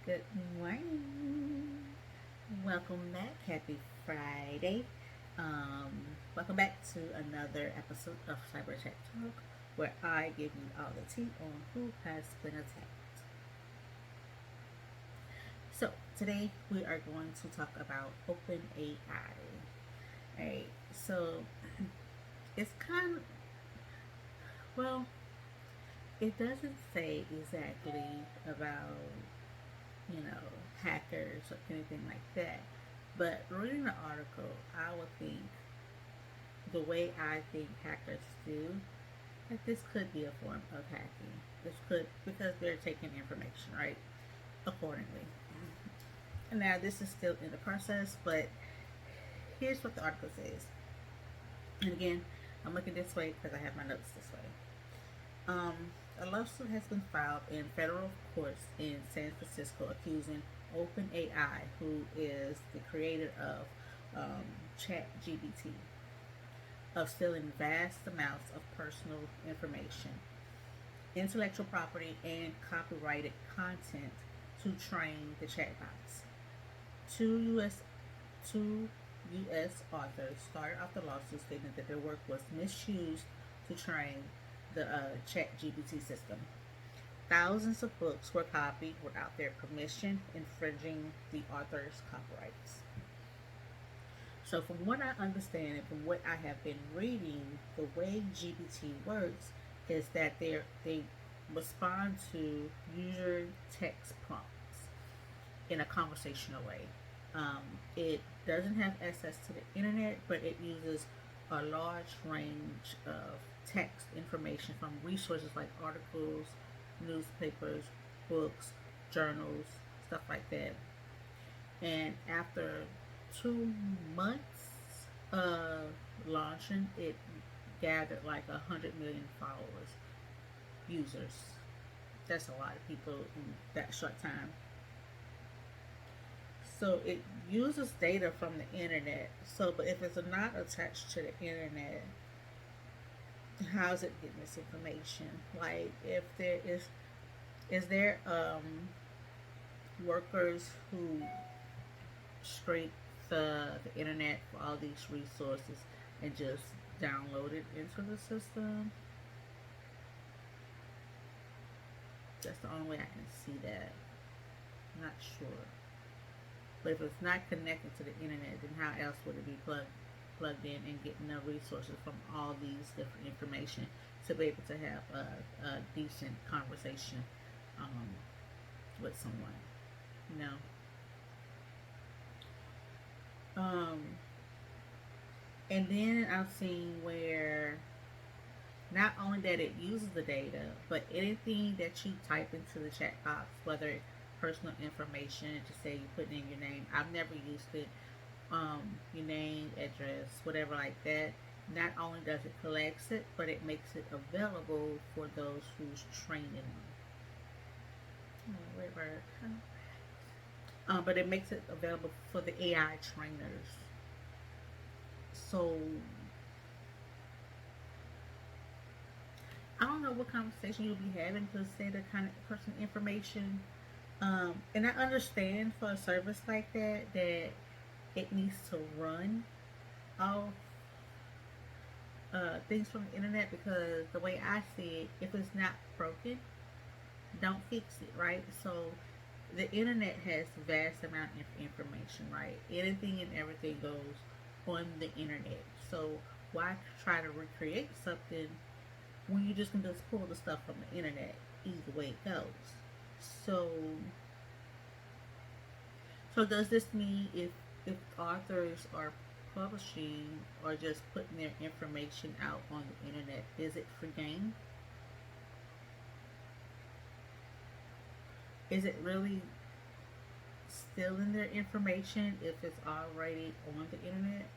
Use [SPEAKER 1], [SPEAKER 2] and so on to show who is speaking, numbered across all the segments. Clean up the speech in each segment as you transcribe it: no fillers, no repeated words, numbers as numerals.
[SPEAKER 1] Good morning. Welcome back. Happy Friday. Welcome back to another episode of Cyber Tech Talk, where I give you all the tea on who has been attacked. So today we are going to talk about OpenAI. Alright, so it's kind of, well, it doesn't say exactly about, you know, hackers or anything like that. But reading the article, I would think the way I think hackers do that this could be a form of hacking. This could because they're taking information, right? Accordingly. And now this is still in the process, but here's what the article says. And again, I'm looking this way because I have my notes this way. Um, a lawsuit has been filed in federal courts in San Francisco accusing OpenAI, who is the creator of ChatGPT, of stealing vast amounts of personal information, intellectual property, and copyrighted content to train the chatbots. Two U.S. two U.S. authors started off the lawsuit stating that their work was misused to train the ChatGPT system. Thousands of books were copied without their permission, infringing the author's copyrights. So, from what I understand and from what I have been reading, the way GPT works is that they respond to user text prompts in a conversational way. It doesn't have access to the internet, but it uses a large range of text information from resources like articles, newspapers, books, journals, stuff like that. And after 2 months of launching, it gathered like 100 million followers, users. That's a lot of people in that short time. So it uses data from the internet. So, but if it's not attached to the internet, how's it getting this information? Like, if is there workers who scrape the internet for all these resources and just download it into the system? That's the only way I can see that. I'm not sure. But if it's not connected to the internet, then how else would it be plugged in and getting the resources from all these different information to be able to have a decent conversation um, with someone? You know. And then I've seen where not only that it uses the data, but anything that you type into the chat box, whether it's personal information, to say you put in your name. I've never used it. Your name, address, whatever like that. Not only does it collects it, but it makes it available for those who's training them. But it makes it available for the AI trainers. So I don't know what conversation you'll be having to say the kind of person information. And I understand for a service like that that it needs to run off things from the internet, because the way I see it, if it's not broken, don't fix it, right? So the internet has vast amount of information, right? Anything and everything goes on the internet. So why try to recreate something when you just can just pull the stuff from the internet? Either way it goes. So, so does this mean if authors are publishing or just putting their information out on the internet, is it for gain? Is it really stealing their information if it's already on the internet?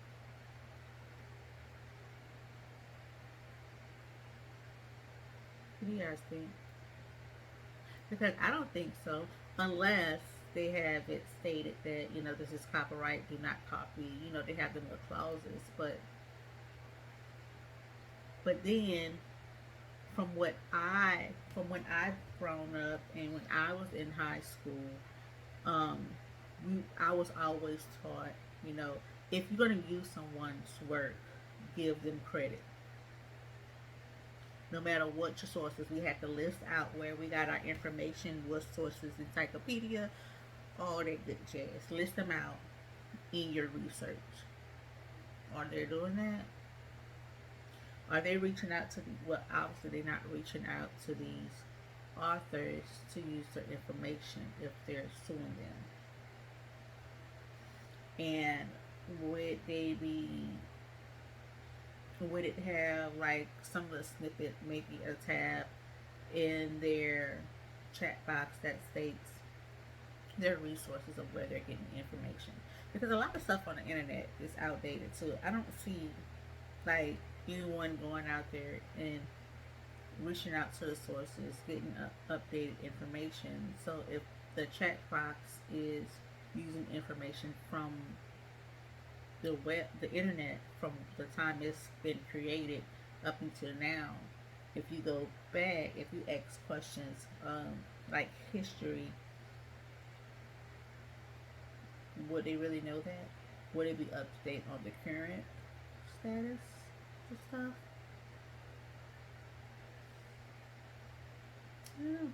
[SPEAKER 1] What do you guys think? Because I don't think so, unless they have it stated that this is copyright, do not copy. They have the little clauses, but then from what I from when I've grown up and when I was in high school, Um, I was always taught, you know, if you're going to use someone's work, give them credit. No matter what your sources, we had to list out where we got our information, what sources, encyclopedia, all that good jazz. List them out in your research. Are they doing that? Are they reaching out to the, well, obviously they're not reaching out to these authors to use their information if they're suing them. And would they be, would it have like some of the snippet, maybe a tab in their chat box that states their resources of where they're getting information? Because a lot of stuff on the internet is outdated too. I don't see like anyone going out there and reaching out to the sources, getting updated information. So if the chat box is using information from the web, the internet, from the time it's been created up until now, if you go back, if you ask questions like history, would they really know that? Would it be up to date on the current status of stuff? Yeah,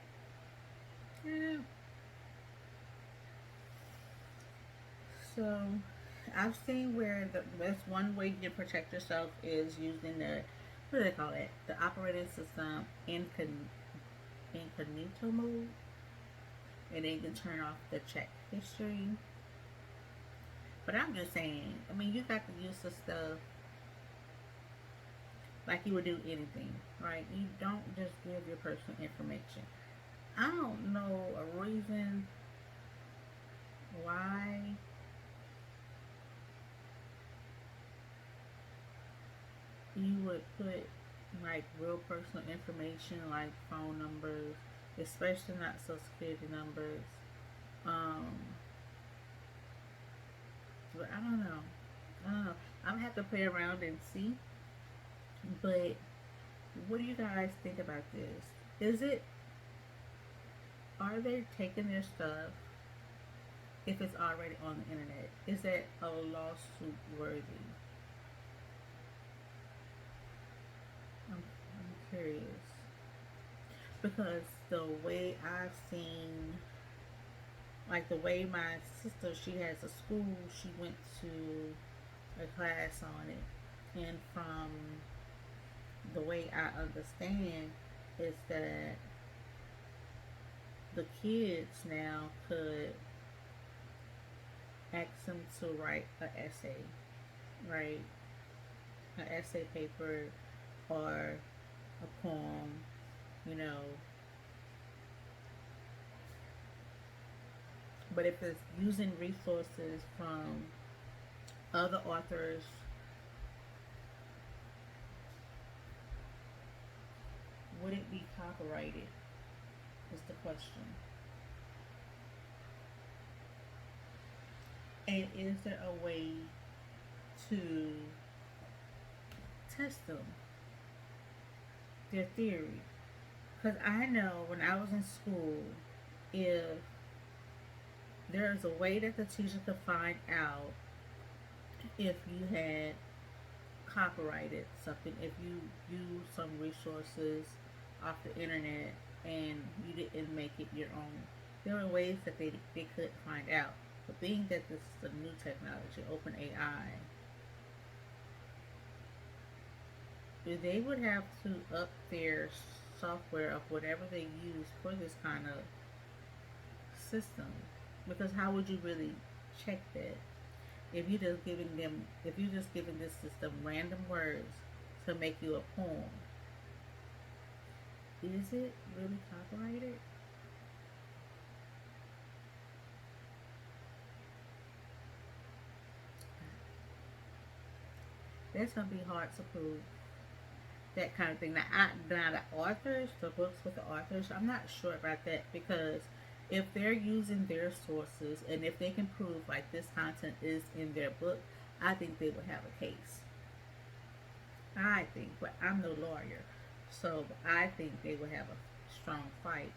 [SPEAKER 1] yeah. So I've seen where the best one way you can protect yourself is using the, what do they call it? The operating system incognito mode, and then you can turn off the check history. But I'm just saying, I mean, you got to use the stuff like you would do anything, right? You don't just give your personal information. I don't know a reason why you would put like real personal information like phone numbers, especially not social security numbers. Um, but I don't know. I don't know. I'm gonna have to play around and see. But what do you guys think about this? Is it, are they taking their stuff if it's already on the internet? Is that a lawsuit worthy? I'm curious because the way I've seen, like the way my sister, she has a school, she went to a class on it, and from the way I understand is that the kids now could ask them to write an essay, right? An essay paper or a poem, you know. But if it's using resources from other authors, would it be copyrighted? Is the question. And is there a way to test them, their theory? Because I know when I was in school, if there's a way that the teacher could find out if you had copyrighted something, if you use some resources off the internet and you didn't make it your own. There are ways that they could find out. But being that this is a new technology, OpenAI, they would have to up their software of whatever they use for this kind of system. Because how would you really check that? If you're just giving them, if you're just giving this system random words to make you a poem, is it really copyrighted? That's gonna be hard to prove. That kind of thing. Now the authors, the books with the authors, I'm not sure about that because if they're using their sources and if they can prove like this content is in their book, I think they would have a case. I think, but I'm no lawyer, so I think they would have a strong fight.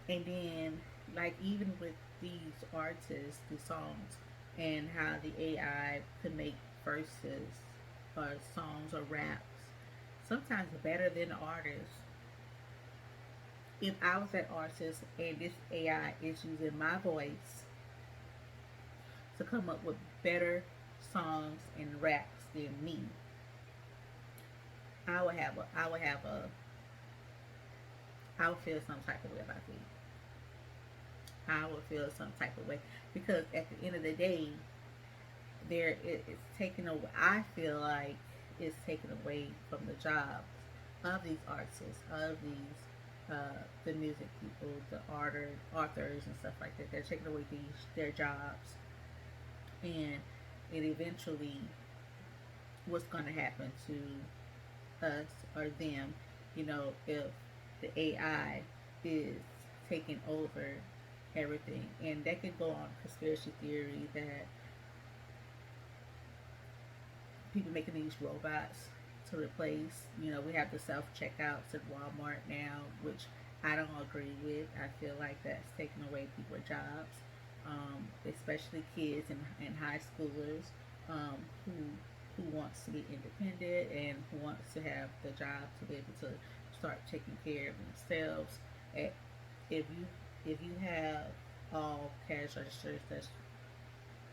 [SPEAKER 1] And then Like even with these artists, the songs, and how the AI could make verses or songs or raps sometimes better than the artists. If I was that artist and this AI is using my voice to come up with better songs and raps than me, I would feel some type of way about it. I would feel some type of way because at the end of the day, it's taken away. I feel like it's taken away from the jobs of these artists, of these the music people, the authors and stuff like that. They're taking away their jobs, and it eventually what's going to happen to us or them, if the AI is taking over everything. And that could go on conspiracy theory that people making these robots to replace, we have the self checkouts at Walmart now, which I don't agree with. I feel like that's taking away people's jobs, especially kids and high schoolers who wants to be independent and who wants to have the job to be able to start taking care of themselves. Eh, If you if you have all cash registers that's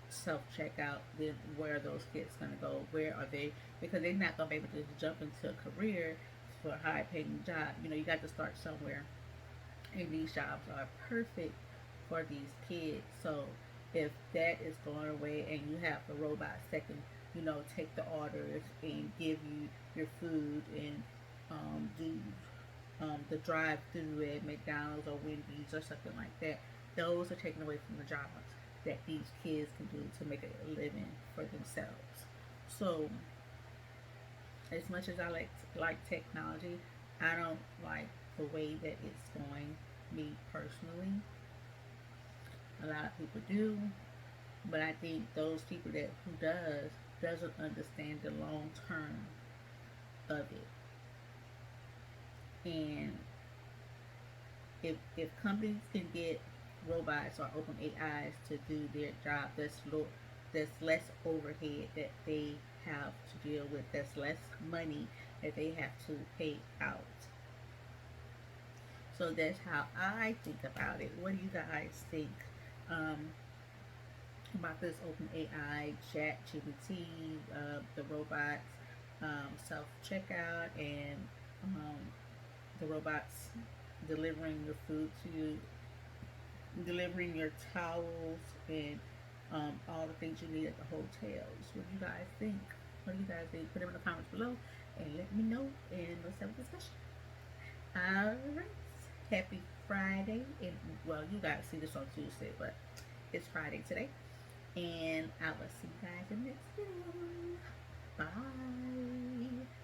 [SPEAKER 1] self checkout, then where are those kids going to go? Where are they? Because they're not going to be able to jump into a career for a high paying job. You got to start somewhere, and these jobs are perfect for these kids. So if that is going away and you have the robots that can, take the orders and give you your food and do the drive through at McDonald's or Wendy's or something like that, those are taken away from the jobs that these kids can do to make a living for themselves. So as much as I like technology, I don't like the way that it's going. Me personally, a lot of people do, but I think those people that who doesn't understand the long term of it. And if companies can get robots or open AIs to do their job, that's less overhead that they have to deal with. That's less money that they have to pay out. So that's how I think about it. What do you guys think um, about this open AI, Chat GPT, the robots, self checkout, and um, the robots delivering your food to you, delivering your towels, and all the things you need at the hotels? What do you guys think? What do you guys think? Put them in the comments below and let me know, and let's have a discussion. Alright. Happy Friday. And well, you guys see this on Tuesday, but it's Friday today. And I will see you guys in the next video. Bye.